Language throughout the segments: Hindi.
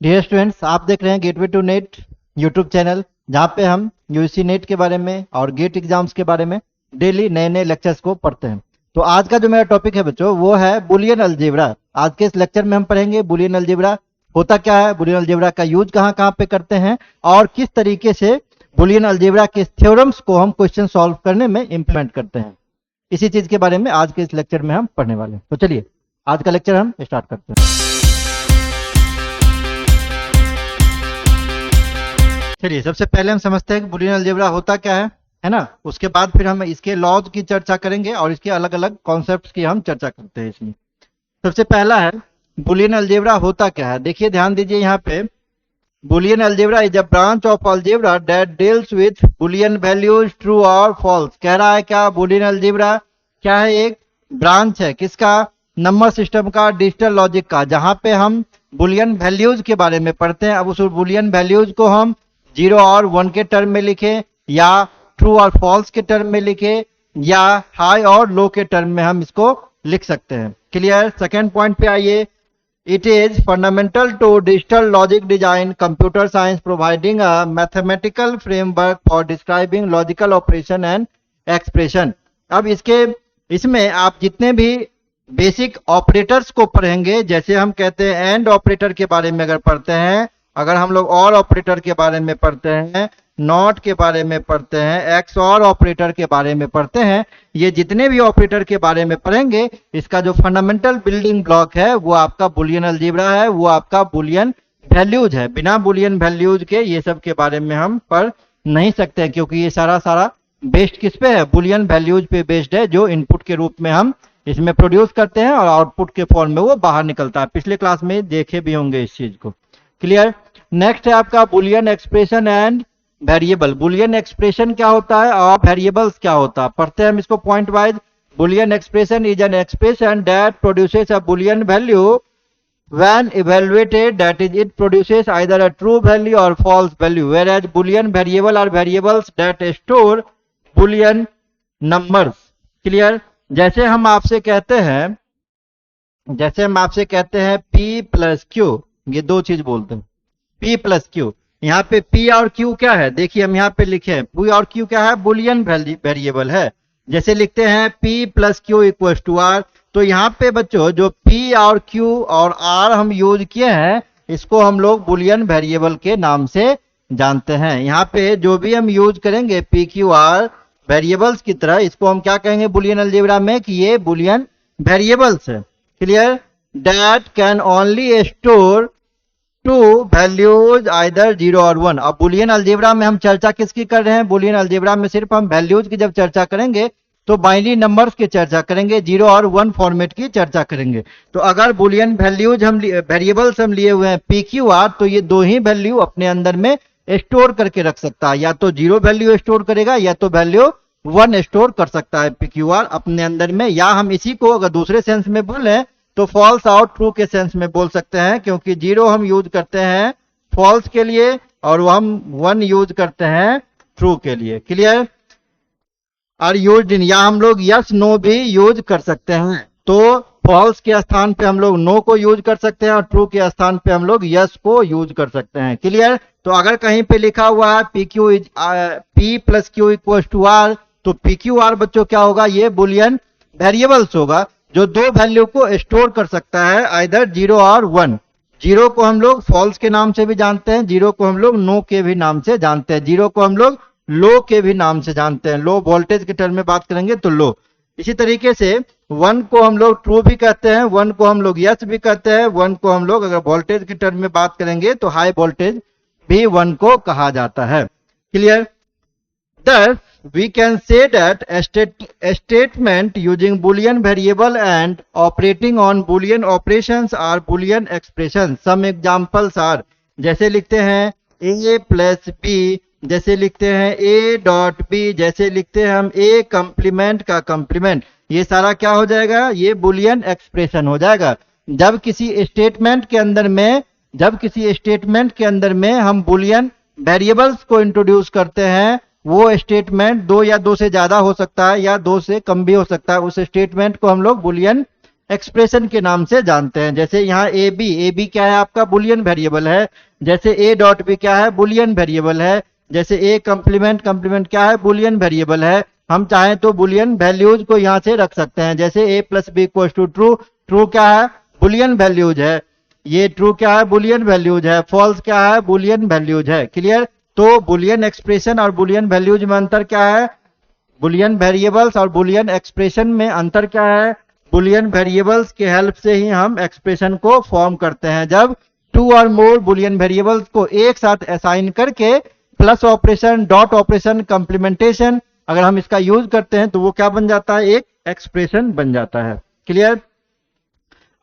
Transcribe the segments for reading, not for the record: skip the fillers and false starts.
डियर स्टूडेंट्स, आप देख रहे हैं gateway to net YouTube channel, जहां पे हम यूजीसी नेट के बारे में और गेट एग्जाम्स के बारे में डेली नए नए लेक्चर्स को पढ़ते हैं। तो आज का जो मेरा टॉपिक है बच्चों, वो है बुलियन अलजेब्रा। आज के इस लेक्चर में हम पढ़ेंगे बुलियन अलजेब्रा होता क्या है, बुलियन अलजेब्रा का यूज कहाँ कहाँ पे करते हैं और किस तरीके से बुलियन अलजेब्रा के थ्योरम्स को हम क्वेश्चन सॉल्व करने में इंप्लीमेंट करते हैं। इसी चीज के बारे में आज के इस लेक्चर में हम पढ़ने वाले हैं। तो चलिए आज का लेक्चर हम स्टार्ट करते हैं। चलिए सबसे पहले हम समझते हैं कि बुलियन अलजेब्रा होता क्या है ना। उसके बाद फिर हम इसके लॉज की चर्चा करेंगे और इसके अलग अलग कॉन्सेप्ट्स की हम चर्चा करते हैं इसमें। सबसे पहला है बुलियन अलजेब्रा होता क्या है। देखिए ध्यान दीजिए, यहाँ पे Boolean algebra is a branch of algebra that deals with Boolean values true और फॉल्स। कह रहा है क्या, बुलियन अलजेब्रा क्या है, एक ब्रांच है किसका, नंबर सिस्टम का, डिजिटल लॉजिक का, जहां पे हम बुलियन वैल्यूज के बारे में पढ़ते हैं। अब उस बुलियन वैल्यूज को हम 0 और 1 के टर्म में लिखे, या ट्रू और फॉल्स के टर्म में लिखे, या हाई और लो के टर्म में हम इसको लिख सकते हैं। क्लियर। सेकेंड पॉइंट पे आइए। It is fundamental to digital logic design computer science, providing a mathematical framework for describing logical operation and expression. अब इसमें आप जितने भी बेसिक ऑपरेटर्स को पढ़ेंगे, जैसे हम कहते हैं एंड ऑपरेटर के बारे में अगर पढ़ते हैं, अगर हम लोग और ऑपरेटर के बारे में पढ़ते हैं, नॉट के बारे में पढ़ते हैं, एक्स और ऑपरेटर के बारे में पढ़ते हैं, ये जितने भी ऑपरेटर के बारे में पढ़ेंगे, इसका जो फंडामेंटल बिल्डिंग ब्लॉक है वो आपका बुलियन अलजेब्रा है, वो आपका बुलियन वैल्यूज है। बिना बुलियन वैल्यूज के ये सब के बारे में हम पढ़ नहीं सकते, क्योंकि ये सारा बेस्ड किस पे है, बुलियन वैल्यूज पे बेस्ड है, जो इनपुट के रूप में हम इसमें प्रोड्यूस करते हैं और आउटपुट के फॉर्म में वो बाहर निकलता है। पिछले क्लास में देखे भी होंगे इस चीज को। क्लियर। नेक्स्ट है आपका Boolean expression and variable. Boolean expression क्या होता है और वेरिएबल्स क्या होता है, पढ़ते हैं हम इसको point wise. Boolean expression is an expression that produces a Boolean value when evaluated, that is it produces either a true value और false value, whereas Boolean variable are variables that store Boolean numbers. Clear. जैसे हम आपसे कहते हैं P प्लस Q, ये दो चीज बोलते हैं, P प्लस Q। यहाँ पे P और Q क्या है, देखिए हम यहाँ पे लिखे हैं P और Q क्या है, बुलियन वेरिएबल है। जैसे लिखते हैं P plus Q equal to R, तो यहाँ पे बच्चों जो P और Q और R हम यूज किए हैं, इसको हम लोग बुलियन वेरिएबल के नाम से जानते हैं। यहाँ पे जो भी हम यूज करेंगे P Q R वेरिएबल्स की तरह, इसको हम क्या कहेंगे बुलियन अलजेब्रा में, कि ये बुलियन वेरिएबल्स है। Clear. That can only store to values either 0 और 1। अब बुलियन अलजेब्रा में हम चर्चा किसकी कर रहे हैं, बुलियन अलजेब्रा में सिर्फ हम वैल्यूज की जब चर्चा करेंगे तो बाइनरी नंबर्स की चर्चा करेंगे, 0 और 1 फॉर्मेट की चर्चा करेंगे। तो अगर बुलियन वैल्यूज हम वेरिएबल्स हम लिए हुए हैं P Q R, तो ये दो ही वैल्यू अपने अंदर में स्टोर करके रख सकता है, या तो 0 वैल्यू स्टोर करेगा या तो वैल्यू 1 स्टोर कर सकता है P Q R अपने अंदर में। या हम इसी को अगर दूसरे सेंस में बोलें तो फॉल्स और ट्रू के सेंस में बोल सकते हैं, क्योंकि 0 हम यूज करते हैं फॉल्स के लिए और हम 1 यूज करते हैं ट्रू के लिए। क्लियर। और यूज इन, या हम लोग यस नो भी यूज कर सकते हैं। तो फॉल्स के स्थान पे हम लोग नो को यूज कर सकते हैं और ट्रू के स्थान पे हम लोग यस को यूज कर सकते हैं। क्लियर। तो अगर कहीं पे लिखा हुआ है P plus Q equal to R, तो P Q R बच्चों क्या होगा, ये बुलियन वेरिएबल्स होगा जो दो वैल्यू को स्टोर कर सकता है, आइदर 0 और 1। 0 को हम लोग फॉल्स के नाम से भी जानते हैं, 0 को हम लोग नो के भी नाम से जानते हैं, 0 को हम लोग लो के भी नाम से जानते हैं। लो वोल्टेज के टर्म में बात करेंगे तो लो। इसी तरीके से 1 को हम लोग ट्रू भी कहते हैं, 1 को हम लोग यस भी कहते हैं, 1 को हम लोग अगर वोल्टेज के टर्म में बात करेंगे तो हाई वोल्टेज भी 1 को कहा जाता है। Clear. Thus, we can say that a statement using Boolean variable and operating on Boolean operations are Boolean expressions. Some examples are, जैसे लिखते हैं A प्लस B, जैसे लिखते हैं A डॉट B, जैसे लिखते हैं हम A कंप्लीमेंट का कंप्लीमेंट, ये सारा क्या हो जाएगा, ये बुलियन एक्सप्रेशन हो जाएगा। जब किसी स्टेटमेंट के अंदर में हम बुलियन वेरिएबल्स को इंट्रोड्यूस करते हैं, वो स्टेटमेंट 2 या 2 से ज्यादा हो सकता है या 2 से कम भी हो सकता है, उस स्टेटमेंट को हम लोग बुलियन एक्सप्रेशन के नाम से जानते हैं। जैसे यहाँ ए बी क्या है आपका बुलियन वेरिएबल है। जैसे ए डॉट बी क्या है बुलियन वेरिएबल है। जैसे ए कंप्लीमेंट क्या है बुलियन वेरिएबल है। हम चाहें तो बुलियन वैल्यूज को यहाँ से रख सकते हैं। जैसे A plus B equal to true, true क्या है बुलियन वैल्यूज है। ये ट्रू क्या है बुलियन वैल्यूज है। फॉल्स क्या है बुलियन वैल्यूज है। क्लियर। तो बुलियन एक्सप्रेशन और बुलियन वैल्यूज में अंतर क्या है, बुलियन वेरिएबल्स और बुलियन एक्सप्रेशन में अंतर क्या है, बुलियन वेरिएबल्स के हेल्प से ही हम एक्सप्रेशन को फॉर्म करते हैं। जब टू और मोर बुलियन वेरिएबल्स को एक साथ असाइन करके plus operation, dot operation, complementation अगर हम इसका यूज करते हैं तो वो क्या बन जाता है, एक एक्सप्रेशन बन जाता है। क्लियर।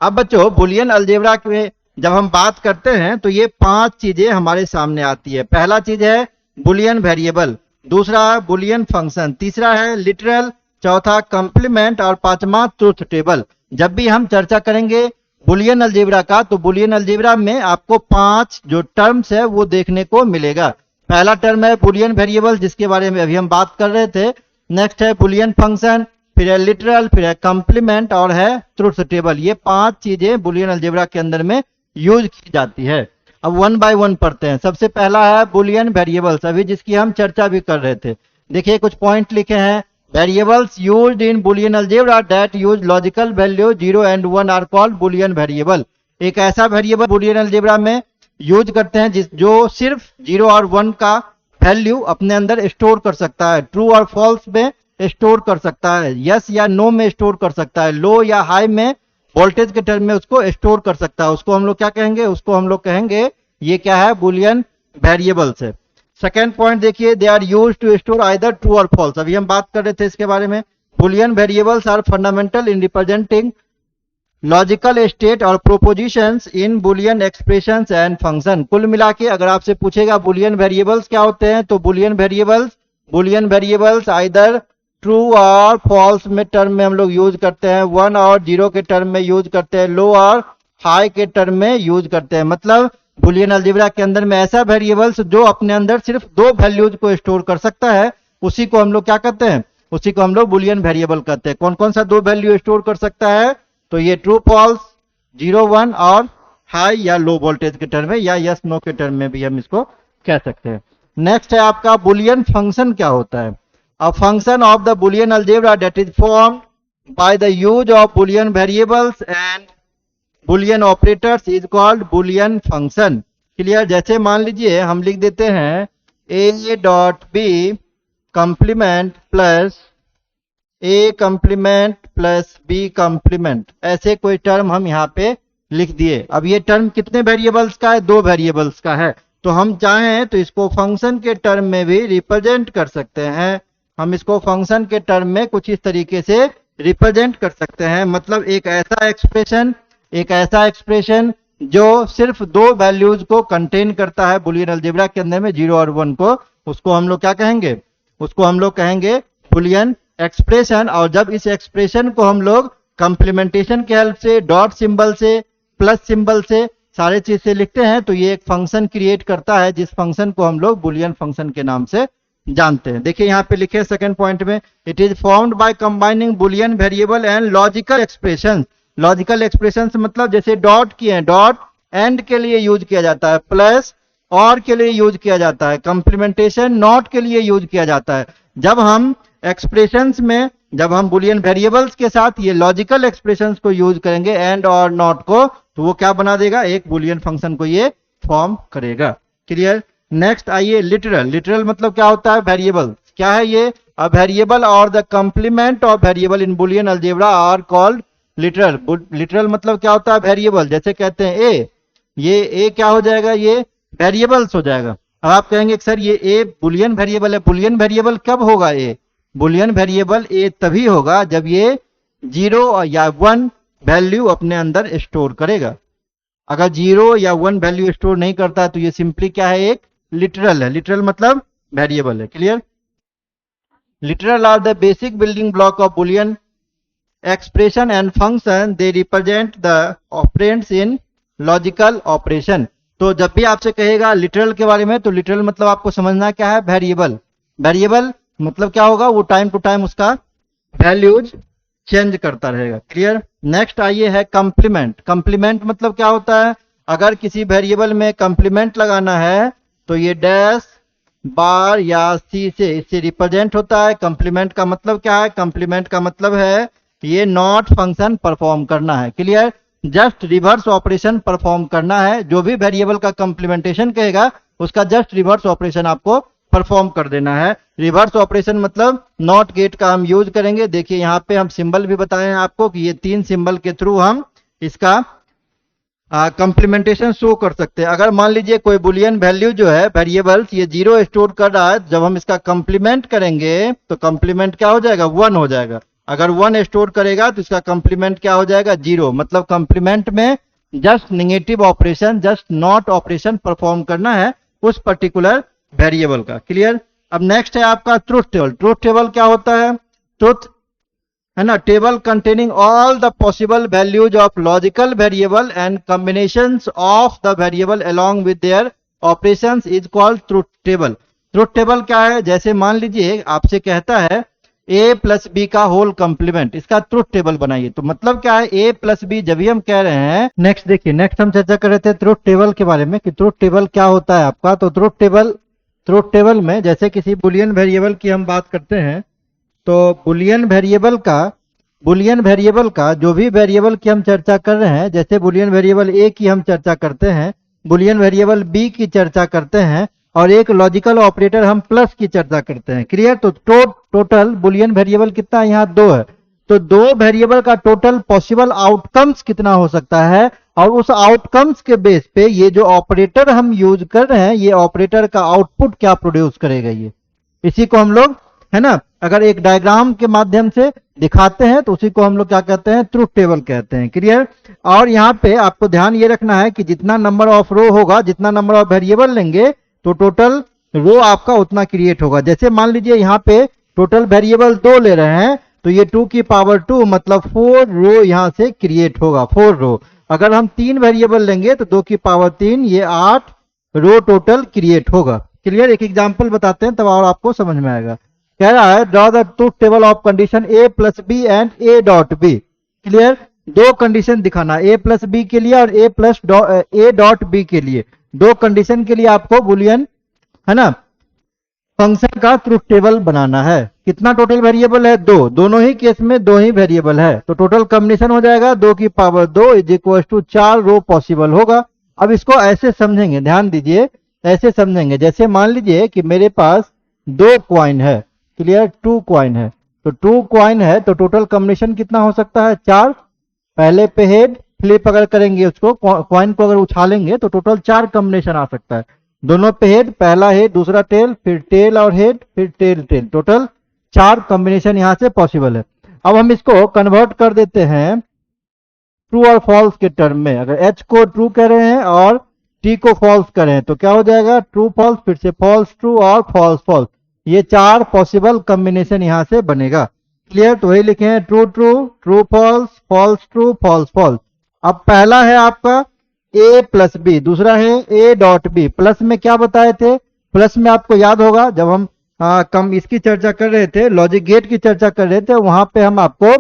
अब बच्चों बुलियन अलजेब्रा में जब हम बात करते हैं तो ये 5 चीजें हमारे सामने आती है। पहला चीज है बुलियन वेरिएबल, दूसरा बुलियन फंक्शन, तीसरा है लिटरल, चौथा कंप्लीमेंट और पांचवा ट्रुथ टेबल। जब भी हम चर्चा करेंगे बुलियन अलजेब्रा का तो बुलियन अलजेब्रा में आपको 5 जो टर्म्स है वो देखने को मिलेगा। पहला टर्म है बुलियन वेरिएबल जिसके बारे में अभी हम बात कर रहे थे। नेक्स्ट है बुलियन फंक्शन, फिर है लिटरल, फिर है कंप्लीमेंट और है ट्रुथ टेबल। ये 5 चीजें बुलियन अलजेब्रा के अंदर में यूज की जाती है। अब वन बाय वन पढ़ते हैं। सबसे पहला है बुलियन वेरिएबल्स, अभी जिसकी हम चर्चा भी कर रहे थे। देखिए कुछ पॉइंट लिखे हैं। Variables used in Boolean algebra that use logical value 0 and 1 are called Boolean variable. एक ऐसा वेरिएबल बुलियन अलजेब्रा में यूज करते हैं जो सिर्फ 0 और 1 का वैल्यू अपने अंदर स्टोर कर सकता है। ट्रू और फॉल्स में स्टोर कर सकता है, यस या नो में स्टोर कर सकता है, लो या हाई में वोल्टेज के टर्म में उसको स्टोर कर सकता है। उसको हम लोग क्या कहेंगे, उसको हम लोग कहेंगे ये क्या है बुलियन वेरिएबल्स है। सेकेंड पॉइंट देखिए, they are used to store either true और फॉल्स। अभी हम बात कर रहे थे इसके बारे में। Boolean variables are fundamental in representing logical state और propositions in Boolean expressions and function. कुल मिला के अगर आपसे पूछेगा बुलियन वेरिएबल्स क्या होते हैं तो बुलियन वेरिएबल्स आइदर ट्रू और फॉल्स में टर्म में हम लोग यूज करते हैं, 1 और 0 के टर्म में यूज करते हैं, लो और हाई के टर्म में यूज करते हैं। मतलब बुलियन अलजेब्रा के अंदर में ऐसा वेरिएबल्स जो अपने अंदर सिर्फ 2 वैल्यूज को स्टोर कर सकता है उसी को हम लोग क्या कहते हैं, उसी को हम लोग बुलियन वेरिएबल कहते हैं। कौन कौन सा 2 वैल्यू स्टोर कर सकता है तो ये ट्रू फॉल्स, 0 1 और हाई या लो वोल्टेज के टर्म में या यस नो के टर्म में भी हम इसको कह सकते हैं। नेक्स्ट है आपका बुलियन फंक्शन क्या होता है। A function of the Boolean algebra that is formed by the use of Boolean variables and Boolean operators is called Boolean function। Clear. जैसे मान लीजिए हम लिख देते हैं a dot b complement plus a complement plus b complement, ऐसे कोई टर्म हम यहाँ पे लिख दिए। अब ये टर्म कितने वेरिएबल्स का है, 2 वेरिएबल्स का है। तो हम चाहें तो इसको फंक्शन के टर्म में भी रिप्रेजेंट कर सकते हैं। हम इसको फंक्शन के टर्म में कुछ इस तरीके से रिप्रेजेंट कर सकते हैं। मतलब एक ऐसा एक्सप्रेशन जो सिर्फ 2 वैल्यूज को कंटेन करता है बुलियन अलजेब्रा के अंदर में 0 और 1 को, उसको हम लोग क्या कहेंगे, उसको हम लोग कहेंगे बुलियन एक्सप्रेशन। और जब इस एक्सप्रेशन को हम लोग कंप्लीमेंटेशन के हेल्प से, डॉट सिंबल से, प्लस सिंबल से, सारे चीज से लिखते हैं तो ये एक फंक्शन क्रिएट करता है जिस फंक्शन को हम लोग बुलियन फंक्शन के नाम से जानते हैं। देखिए यहाँ पे लिखे सेकंड पॉइंट में, it is formed by combining Boolean variable and logical expressions. Logical expressions मतलब जैसे डॉट किए हैं, डॉट एंड के लिए यूज किया जाता है, प्लस और के लिए यूज किया जाता है, कंप्लीमेंटेशन नॉट के लिए यूज किया जाता है। जब हम एक्सप्रेशंस में, जब हम बुलियन वेरिएबल्स के साथ ये लॉजिकल एक्सप्रेशंस को यूज करेंगे एंड और नॉट को, तो वो क्या बना देगा, एक बुलियन फंक्शन को ये फॉर्म करेगा। क्लियर। नेक्स्ट आइए लिटरल। लिटरल मतलब क्या होता है, वेरिएबल। क्या है ये, अ वेरिएबल और the complement of variable in Boolean algebra are called literal. Literal मतलब क्या होता है, वेरिएबल। जैसे कहते हैं ए, ये ए क्या हो जाएगा, ये वेरिएबल्स हो जाएगा। अब आप कहेंगे सर ये ए बुलियन वेरिएबल है। बुलियन वेरिएबल कब होगा ए, बुलियन वेरिएबल ए तभी होगा जब ये 0 या 1 वैल्यू अपने अंदर स्टोर करेगा। अगर 0 या 1 वैल्यू स्टोर नहीं करता तो ये सिंपली क्या है, एक लिटरल है। लिटरल मतलब वेरिएबल है। Clear. Literal are the basic building block of Boolean expression and function. They represent the operands in logical operation. तो जब भी आपसे कहेगा लिटरल के बारे में तो लिटरल मतलब आपको समझना क्या है, वेरिएबल। वेरिएबल मतलब क्या होगा, वो टाइम टू टाइम उसका वैल्यूज चेंज करता रहेगा। क्लियर। नेक्स्ट आइए है कंप्लीमेंट। कंप्लीमेंट मतलब क्या होता है, अगर किसी वेरिएबल में कंप्लीमेंट लगाना है तो ये डैश बार या सी से इससे रिप्रेजेंट होता है। कंप्लीमेंट का मतलब क्या है, कंप्लीमेंट का मतलब है ये नॉट फंक्शन परफॉर्म करना है। Clear. Just reverse operation perform करना है, जो भी वेरिएबल का कंप्लीमेंटेशन कहेगा उसका जस्ट रिवर्स ऑपरेशन आपको परफॉर्म कर देना है। रिवर्स ऑपरेशन मतलब नॉट गेट का हम यूज करेंगे। देखिए यहाँ पे हम सिंबल भी बताए हैं आपको कि ये 3 सिंबल के थ्रू हम इसका कंप्लीमेंटेशन शो कर सकते हैं। अगर मान लीजिए कोई बुलियन वैल्यू जो है वेरिएबल्स ये 0 स्टोर कर रहा है, जब हम इसका कंप्लीमेंट करेंगे तो कंप्लीमेंट क्या हो जाएगा, 1 हो जाएगा। अगर 1 स्टोर करेगा तो इसका कंप्लीमेंट क्या हो जाएगा, 0। मतलब कंप्लीमेंट में just negative operation, just not operation perform करना है उस पर्टिकुलर वेरिएबल का। क्लियर। अब नेक्स्ट है आपका ट्रुथ टेबल। ट्रुथ टेबल क्या होता है, ट्रुथ है ना, table containing all the possible values of logical variable and combinations of the variable along with their operations is called truth table. Truth table क्या है, जैसे मान लीजिए आपसे कहता है a प्लस बी का होल कंप्लीमेंट, इसका ट्रुथ टेबल बनाइए। तो मतलब क्या है, a प्लस बी जब भी हम कह रहे हैं। नेक्स्ट देखिए, नेक्स्ट हम चर्चा कर रहे थे ट्रुथ टेबल के बारे में कि ट्रुथ टेबल क्या होता है आपका। तो ट्रुथ टेबल में जैसे किसी बुलियन वेरिएबल की हम बात करते हैं तो बुलियन वेरिएबल का जो भी वेरिएबल की हम चर्चा कर रहे हैं, जैसे बुलियन वेरिएबल a की हम चर्चा करते हैं, बुलियन वेरिएबल b की चर्चा करते हैं और एक लॉजिकल ऑपरेटर हम प्लस की चर्चा करते हैं। क्लियर। तो टोटल बुलियन वेरिएबल कितना है, यहाँ 2 है। तो 2 वेरिएबल का टोटल पॉसिबल आउटकम्स कितना हो सकता है, और उस आउटकम्स के बेस पे ये जो ऑपरेटर हम यूज कर रहे हैं ये ऑपरेटर का आउटपुट क्या प्रोड्यूस करेगा, ये इसी को हम लोग है ना अगर एक डायग्राम के माध्यम से दिखाते हैं तो उसी को हम लोग क्या कहते हैं, ट्रुथ टेबल कहते हैं। क्लियर। और यहाँ पे आपको ध्यान ये रखना है कि जितना नंबर ऑफ रो होगा, जितना नंबर ऑफ वेरिएबल लेंगे तो टोटल रो आपका उतना क्रिएट होगा। जैसे मान लीजिए यहाँ पे टोटल वेरिएबल 2 ले रहे हैं तो ये 2 की पावर 2 मतलब 4 रो यहाँ से क्रिएट होगा, 4 रो। अगर हम 3 वेरिएबल लेंगे तो 2 की पावर 3 ये 8 रो टोटल क्रिएट होगा। क्लियर। एक एग्जांपल बताते हैं तब और आपको समझ में आएगा। कह रहा है draw the truth table of condition a plus b and a dot b. Clear. 2 condition दिखाना, a प्लस बी के लिए और a डॉट बी के लिए। 2 कंडीशन के लिए आपको बुलियन है ना फंक्शन का ट्रुथ टेबल बनाना है। कितना टोटल वेरिएबल है, 2। दोनों ही केस में 2 ही वेरिएबल है तो टोटल कॉम्बिनेशन हो जाएगा 2 की power 2 is equal to 4 row possible होगा। अब इसको ऐसे समझेंगे, ध्यान दीजिए, ऐसे समझेंगे। जैसे मान लीजिए कि मेरे पास 2 क्वाइन है। क्लियर। 2 क्वाइन है तो 2 क्वाइन है तो टोटल कॉम्बिनेशन कितना हो सकता है, 4। पहले पे हेड फ्लिप अगर करेंगे उसको, क्वाइन को अगर उछालेंगे तो टोटल 4 कॉम्बिनेशन आ सकता है। दोनों पे हेड, पहला हेड दूसरा टेल, फिर टेल और हेड, फिर टेल टेल, टोटल 4 कॉम्बिनेशन यहां से पॉसिबल है। अब हम इसको कन्वर्ट कर देते हैं ट्रू और फॉल्स के टर्म में। अगर h को ट्रू कह रहे हैं और t को फॉल्स कर रहे हैं तो क्या हो जाएगा, ट्रू फॉल्स, फिर से फॉल्स ट्रू और फॉल्स फॉल्स। ये 4 पॉसिबल कॉम्बिनेशन यहां से बनेगा। क्लियर। तो वही लिखे हैं true true, true false, false true, false false. अब पहला है आपका a प्लस बी, दूसरा है a डॉट बी। प्लस में क्या बताए थे, प्लस में आपको याद होगा जब हम कम इसकी चर्चा कर रहे थे, लॉजिक गेट की चर्चा कर रहे थे, वहां पे हम आपको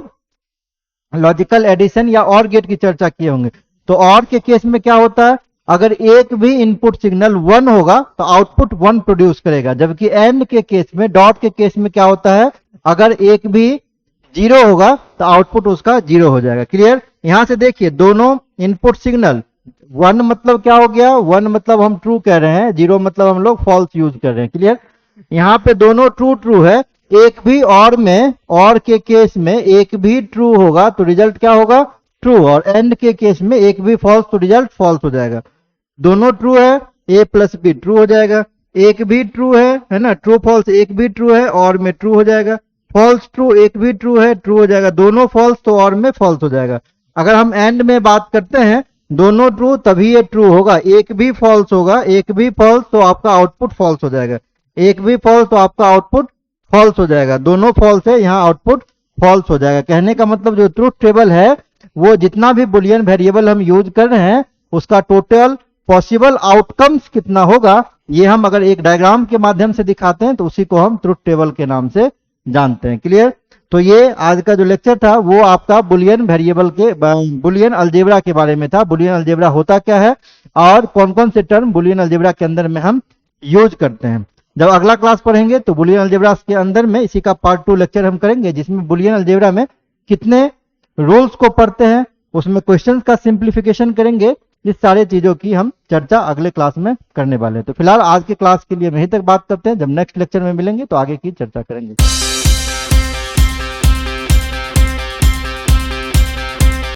लॉजिकल एडिशन या और गेट की चर्चा किए होंगे। तो और के केस में क्या होता है, अगर एक भी इनपुट सिग्नल 1 होगा तो आउटपुट 1 प्रोड्यूस करेगा, जबकि एंड के केस में, डॉट के केस में क्या होता है, अगर एक भी 0 होगा तो आउटपुट उसका 0 हो जाएगा। क्लियर। यहां से देखिए दोनों इनपुट सिग्नल, 1 मतलब क्या हो गया, 1 मतलब हम ट्रू कह रहे हैं, 0 मतलब हम लोग फॉल्स यूज कर रहे हैं। क्लियर। यहाँ पे दोनों ट्रू ट्रू है, एक भी और में, और के केस में एक भी ट्रू होगा तो रिजल्ट क्या होगा, ट्रू, और एंड के केस में एक भी फॉल्स तो रिजल्ट फॉल्स हो जाएगा। दोनों ट्रू है, a प्लस बी ट्रू हो जाएगा। एक भी ट्रू है ना, ट्रू फॉल्स एक भी ट्रू है और में ट्रू हो जाएगा। फॉल्स ट्रू एक भी ट्रू है, ट्रू हो जाएगा। दोनों फॉल्स तो और में फॉल्स हो जाएगा। अगर हम एंड में बात करते हैं, दोनों ट्रू तभी ये ट्रू होगा, एक भी फॉल्स होगा, एक भी फॉल्स तो आपका आउटपुट फॉल्स हो जाएगा, एक भी फॉल्स तो आपका आउटपुट फॉल्स हो जाएगा। दोनों फॉल्स है, यहाँ आउटपुट फॉल्स हो जाएगा। कहने का मतलब जो ट्रुथ टेबल है वो जितना भी बुलियन वेरिएबल हम यूज कर रहे हैं उसका टोटल पॉसिबल आउटकम्स कितना होगा, ये हम अगर एक डायग्राम के माध्यम से दिखाते हैं तो उसी को हम ट्रुथ टेबल के नाम से जानते हैं। क्लियर। तो ये आज का जो लेक्चर था वो आपका बुलियन वेरिएबल के बुलियन अलजेब्रा के बारे में था। बुलियन अलजेब्रा होता क्या है और कौन कौन से टर्म बुलियन अलजेब्रा के अंदर में हम यूज करते हैं। जब अगला क्लास पढ़ेंगे तो बुलियन अलजेब्रा के अंदर में इसी का पार्ट 2 लेक्चर हम करेंगे, जिसमें बुलियन अलजेब्रा में कितने रूल्स को पढ़ते हैं, उसमें क्वेश्चंस का सिंप्लीफिकेशन करेंगे। इस सारे चीजों की हम चर्चा अगले क्लास में करने वाले हैं। तो फिलहाल आज के क्लास के लिए हम यहीं तक बात करते हैं। जब नेक्स्ट लेक्चर में मिलेंगे तो आगे की चर्चा करेंगे।